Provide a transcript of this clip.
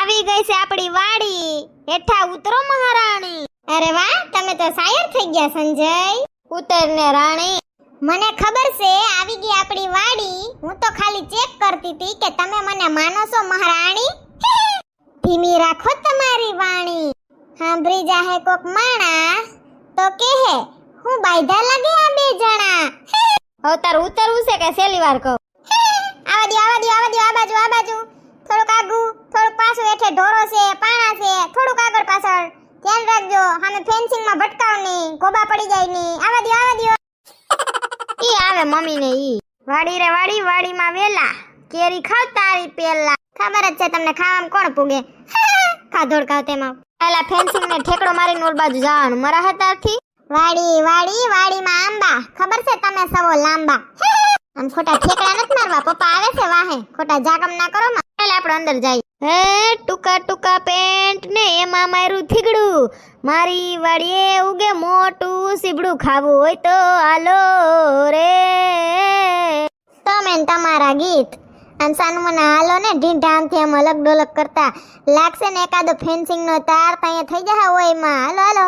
આવી ગઈ છે આપણી વાડી, હેઠા ઉતરો મહારાણી. અરે વાહ, તમે તો શાયર થઈ ગયા સંજય. ઉતરને રાણી. મને ખબર છે આવી ગઈ આપણી વાડી. હું તો ખાલી ચેક કરતી હતી કે તમે મને માનો છો મહારાણી. ધીમી રાખો તમારી વાણી. સાંભળી જાહે કોક માણા તો કહે હું બાયધા લાગે આ બે જણા. અવતાર ઉતરવું છે કે છેલ્લી વાર કહું? આવા દો આ બાજુ. થોડુંક આગુ, થોડુંક પાછું, હેઠે ઢોરો છે, પાણા છે, થોડુંક આગળ પાછળ. ધ્યાન રાખજો, સામે ફેન્સિંગ માં ભટકાવ નહીં, ગોબા પડી જાય નહીં. આવા દો. ઈ આવે મમ્મી ને ઈ. વાડી રે વાડી, વાડીમાં વેલા, કેરી ખાવ તારી પેલા. ખબર જ છે તમને ખાવામાં કોણ પૂગે. ખાધોડ ખાવ તેમાં. પેલા ફેન્સિંગ ને ઠેકડો મારીને ઓલ બાજુ જવાનું મારા હાથાથી. વાડીમાં આંબા. ખબર છે તમે સવો લાંબા. આમ ખોટા ઠેકડા નથી મારવા, પપ્પા આવે છે વાહે. ખોટા જાગમ ના કરો માં. ચાલ આપણે અંદર જઈએ. હે ટૂંકા પેન્ટ ને એમાં મારું થીગડું. મારી વાડીએ ઉગે મોટું સીબડું. ખાવું હોય તો હાલો રે. તમે તમારા ગીત આમ સાનું મને હાલો ને ઢીંઢા આમથી આમ અલગ ડોલક કરતા લાગશે ને એકાદો ફેન્સિંગ નો તાર ત્યાં થઈ જશે હોય માં. હાલો